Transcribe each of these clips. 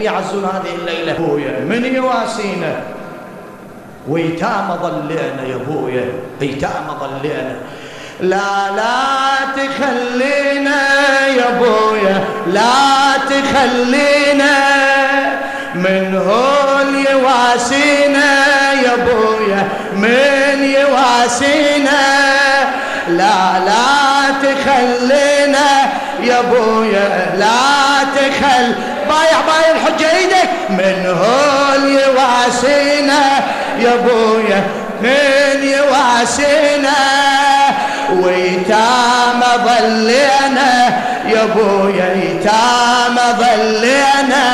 يعزون هذه الليلة أبويا من يواسينا ويتامى ظلينا يا أبويا يتامى ظلينا لا تخلينا يا أبويا لا تخلينا من هول يواسينا يا أبويا من يواسينا لا تخلينا يا أبويا لا تخل بايع الحجة ايدك من هول يواسينا يا أبويا من يواسينا ويتامى ظلينا يا أبويا يتامى ظلينا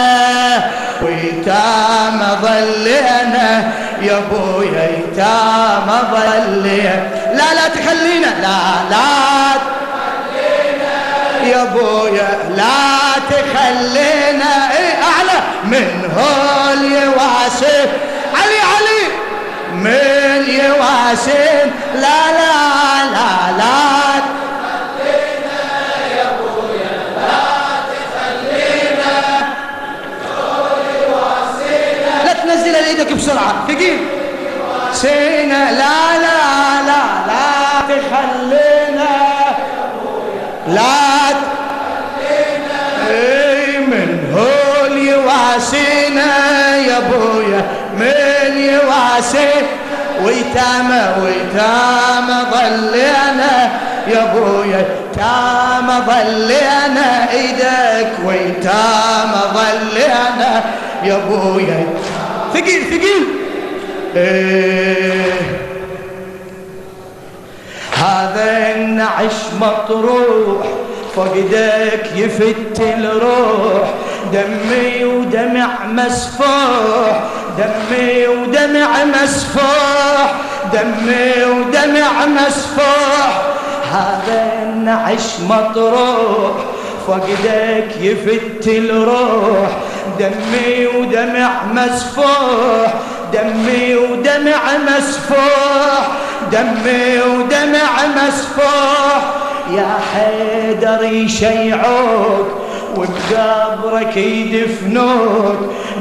ويتامى ظلينا يا أبويا يتامى ظلينا لا تخلينا لا تخلينا يا أبويا لا تخلينا أعلى من هول يواسين علي من يواسين لا تخلينا يا أبويا لا تخلينا هول يواسينا لا تنزل ايدك بسرعة ثقيل سينا لا تخلينا يا أبويا لا تخلينا من هول يواسينا يا أبويا من يواسين ويتامى ظلينا يا أبويا يتامى ظلينا ايدك ويتامى ظلينا يا أبويا ثقيل هذا النعش مطروح فقدك يفت الروح دمي ودمع مسفوح دمي ودمع مسفوح دمي ودمع مسفوح هذا النعش مطروح فقدك يفت الروح دمي ودمع مسفوح دمي ودمع مسفوح دمي ودمع مسفوح يا حيدر يشيعوك وبقبرك يدفنوك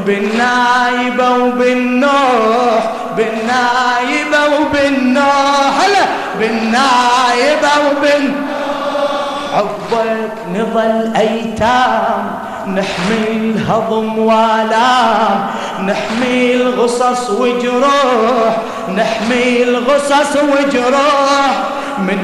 بالنايبة وبالنوح بالنايبة وبالنوح هلا بالنايبة وبالنوح عقبك نظل أيتام نحمي الهضم والام نحمي الغصص وجروح نحمي الغصص وجروح من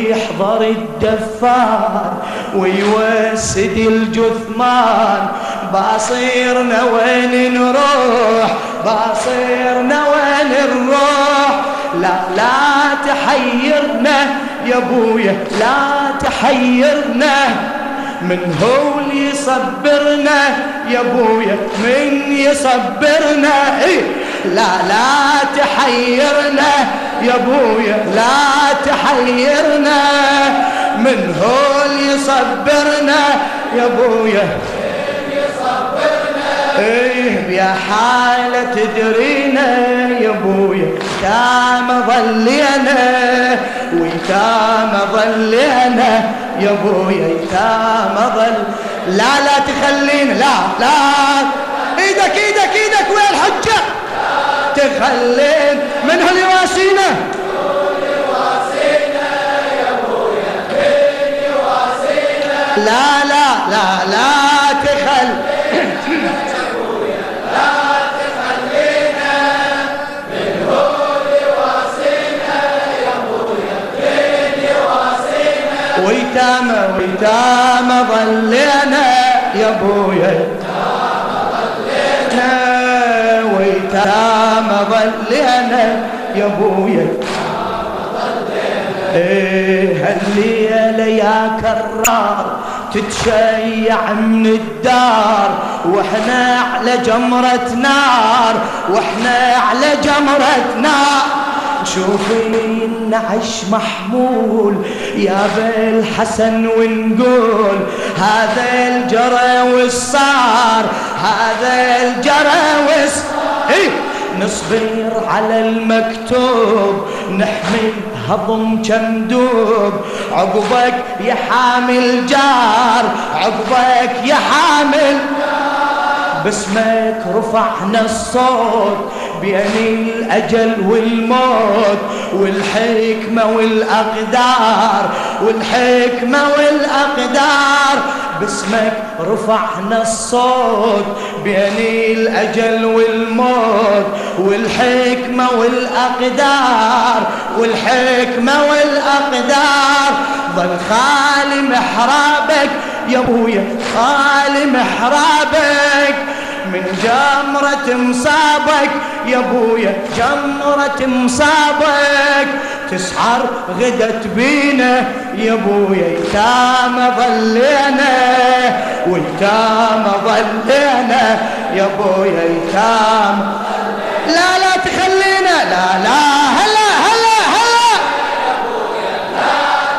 يحضر الدفان ويوسد الجثمان باصيرنا وين نروح باصيرنا وين نروح لا تحيرنا يا أبويا لا تحيرنا من هول يصبرنا يا أبويا من يصبرنا لا تحيرنا يا أبويا لا تحيرنا من هول يصبرنا يا أبويا من يصبرنا يا حالة تدرينا يا أبويا يتامى ظلينا ويتامى ظلينا يا أبويا يتامى ظل لا تخلينا لا ايدك ويا الحجة تخلين من هل يواسينا يا أبويا من يواسينا لا تخل يا أبويا لا تخلينا من هل يواسينا يا أبويا من يواسينا ويتامى ظلينا يا أبويا ويتامى ظلينا يا أبويا هالليلة يا كرار تتشيع من الدار واحنا على جمرة نار واحنا على جمرة نار شوفي النعش محمول يا بالحسن ونقول هذا الجرى والصار هذا الجرى والصار نصبر على المكتوب نحمي هضم كمدوب عقبك يا حامل جار عقبك يا حامل باسمك رفعنا الصوت بين الأجل والموت والحكمة والأقدار والحكمة والأقدار باسمك رفعنا الصوت بين الأجل والموت والحكمة والأقدار والحكمة والأقدار ظل خالي محرابك يا ابويا خالي محرابك من جمرة مصابك يا ابويا جمرة مصابك تسحر غدت بينا يا ابويا يتامى ظلينا ويتامى ظلينا يا ابويا يتامى لا لا تخلينا لا لا هلا هلا هلا يا ابويا لا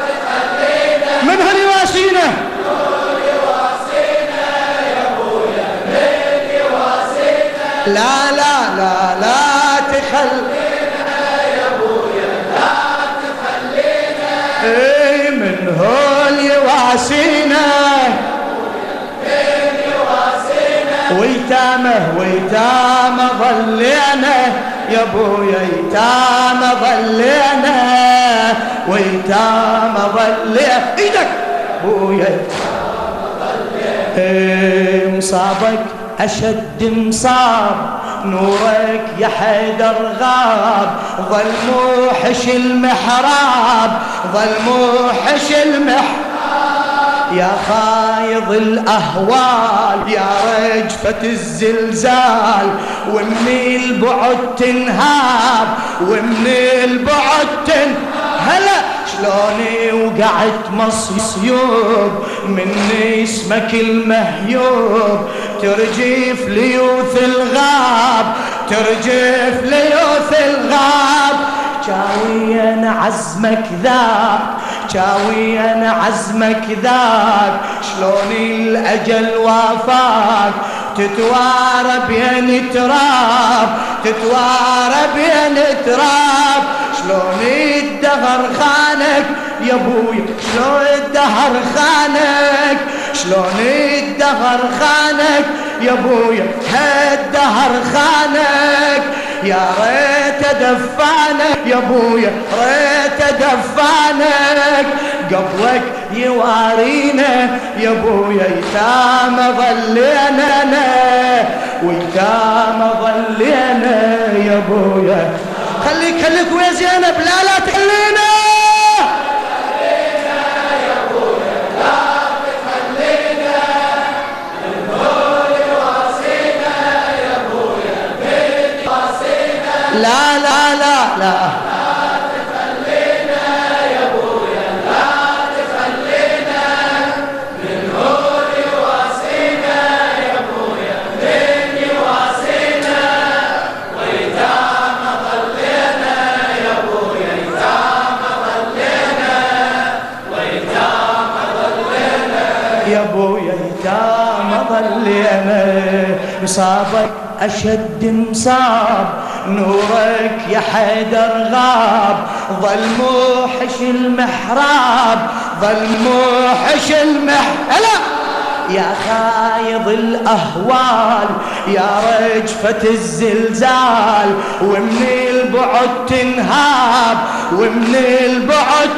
تخلينا من هل يواسينا لا لا لا لا تخلينا يا ابويا لا تخلينا اي من هول يواسينا من يواسينا ويتامه ويتامه ظلينا يا ابويا يتامه ظلينا ويتامه ظلينا ايدك ابويا يتامه ظلينا مصابك أشد مصاب نورك يا حيدر غاب ظل موحش المحراب ظل موحش المحراب يا خايض الأهوال يا رجفة الزلزال ومن البعد تنهاب ومن البعد هلا شلوني وقعت مصيوب من اسمك المهيوب ترجف ليوث الغاب ترجف ليوث الغاب شاوي انا عزمك ذاك شاوي انا عزمك ذاك شلون الاجل وافاك تتوارى بين تراب تتوارى بين تراب شلون الدهر خانك يا ابوي شلون الدهر خانك شلون الدهر خانك يا ابويا هالدهر خانك يا ريت دفانك يا ابويا ريت دفانك قبلك يوارينا يا ابويا يتامى ظلينا ويتامى ظلينا يا ابويا خليك ويا زينب لا لا تخلينا يا ابويا لا تخلينا الهول يواسينا يا ابويا البيت يواسينا لا لا لا لا تخلينا يا ابويا لا تخلينا الهول يواسينا يا ابويا البيت يواسينا ويتامى ظلينا يا ابويا يتامى ظلينا ويتامى ظلينا يا ابويا يتامى ظلينا مصابك اشد مصاب نورك يا حيدر غاب ظل موحش المحراب ظل موحش المحراب يا خايض الأهوال يا رجفة الزلزال ومن البعد تنهاب ومن البعد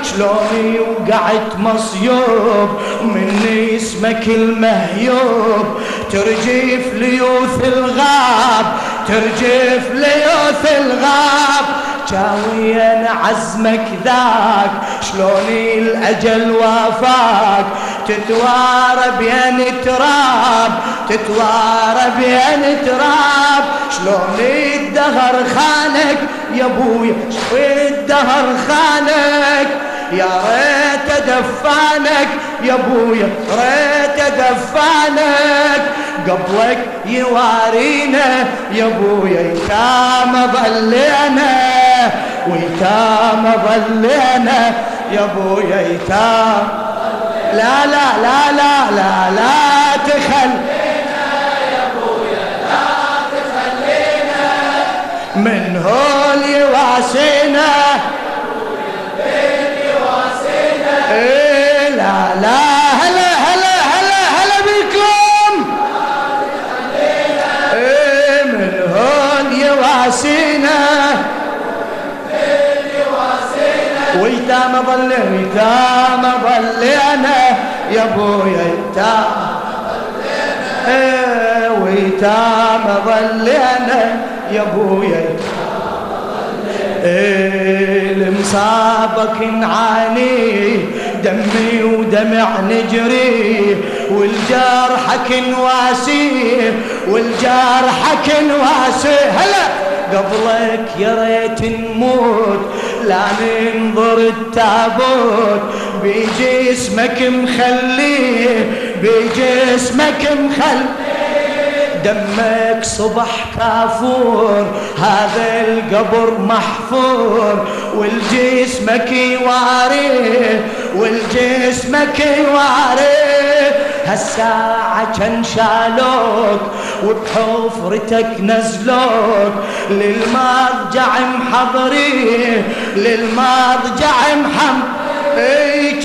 شلوني وقعت مصيوب من اسمك المهيوب ترجف ليوث الغاب ترجف ليوث الغاب شاوي انا عزمك ذاك شلوني الاجل وافاك تتوارى بين تراب تتوارى بين تراب شلوني الدهر خانك يا ابويا شلوني الدهر خانك يا ريت دفانك يا ابويا ريت دفانك قبلك يوارينا يا ابويا يتامى ظلينا ويتامى ظلينا يا ابويا يتامى لا لا لا لا لا لا تخلينا يا ابويا لا تخلينا من هول يواسينا يا ابويا البيت يواسينا لا لا هلا هلا هلا هلا بكم يا ابويا يتامى ويتامى ظلينا يا ابويا المصابك نعاني دمي ودمع نجري والجرحك نواسي والجرحك نواسي هلا قبلك يا ريت نموت لا ننظر التابوت بجسمك مخليه بجسمك مخليه دمك صبح كافور هذا القبر محفور والجسمك يواريه والجسمك يواريه هالساعة كان شالوك وبحفرتك نزلوك للمرجع محضريه للمرجع محضريه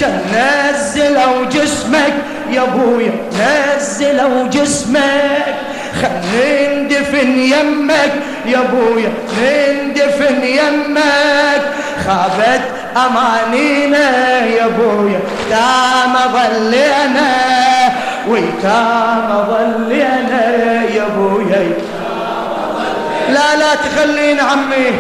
كان نزلوا جسمك يا ابويا نزلوا جسمك خلنا ندفن يمك يا ابويا ندفن يمك خابت امانينا يا ابويا تام ظلينا ويتام ظلينا يا ابويا لا لا تخلينا عمي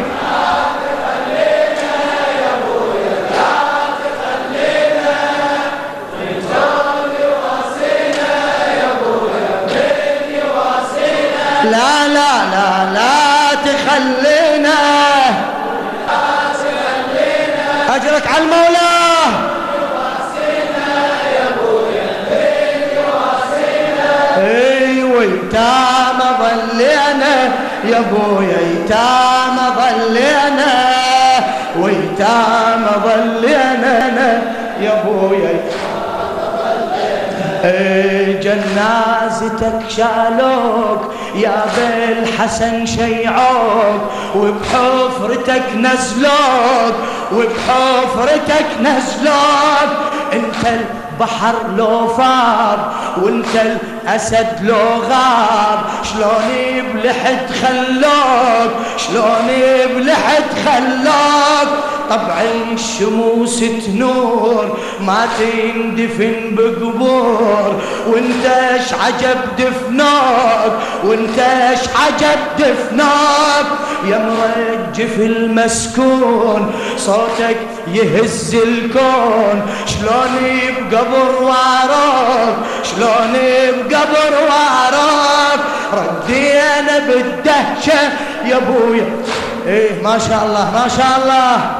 لا لا لا لا تخلينا أجرك على المولى ايوه يتامى ظلينا يا ابويا يتامى ظلينا ويتامى ظلينا يا ابويا جنازتك شالوك يا بالحسن شيعوك وبحفرتك نزلوك وبحفرتك نزلوك انت البحر لو فار وانت الاسد لو غاب شلون بلحد خلوك شلون بلحد خلوك طبع الشموس تنور ما تندفن بقبور وانتش عجب دفنوك وانتش عجب دفنوك يا مرجف المسكون صوتك يهز الكون شلون بقبر واراك شلون بقبر واراك ردينا بالدهشة يا ابويا ايه ما شاء الله ما شاء الله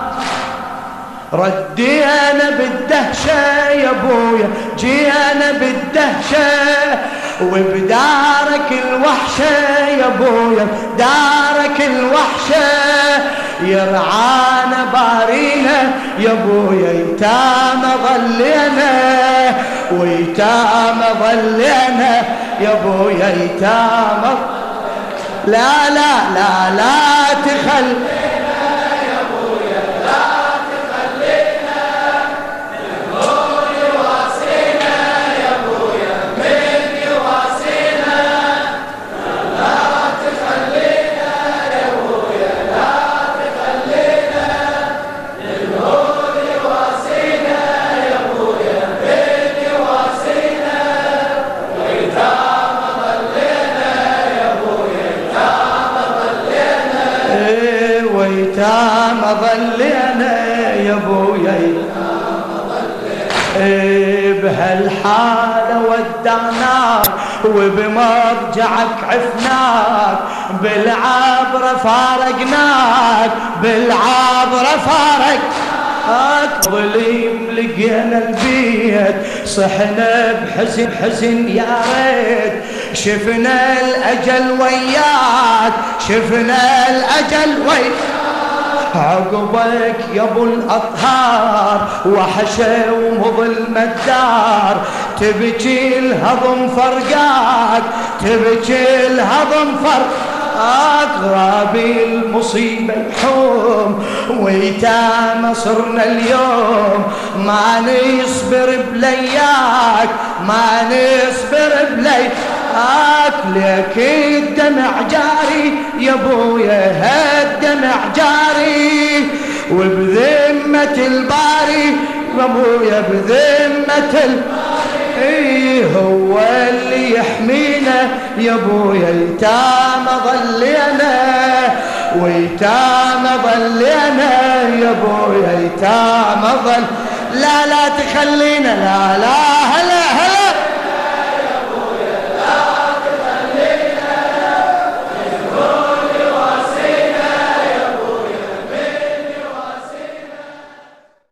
ردينا بالدهشة يا ابويا جينا بالدهشة وبدارك الوحشة يا ابويا دارك الوحشة يرعانا بارينا يا ابويا يتامى ظلينا ويتامى ظلينا يا ابويا يتامى لا لا لا لا تخلينا يا ابويا لا تخلينا النور يواسينا يا ابويا من يواسينا لا تخلينا يا ابويا لا تخلينا النور يواسينا يا ابويا من يواسينا ويتامى ظلينا يا ابويا ويتامى ظلينا يا ابويا بهالحالة ودعناك وبمرجعك عفناك بالعبرة فارقناك بالعبرة فارقناك ظليم لقينا البيت صحنا بحزن حزن يا ريت شفنا الأجل وياك شفنا الأجل وياك عقبك يا ابو الاطهار وحشه ومظلمه الدار تبكي الهضم فرقاك تبكي الهضم فرقاك غرابي المصيبه يحوم ويتامى صرنا اليوم ما نصبر بلياك ما نصبر بلياك لك الدمع جاري يا ابويا هالدمع جاري وبذمة الباري يا ابويا بذمة الباري ايه هو اللي يحمينا يا ابويا، يتامى ظلينا ويتامى ظلينا يا ابويا، يتامى ظل. لا لا تخلينا، لا لا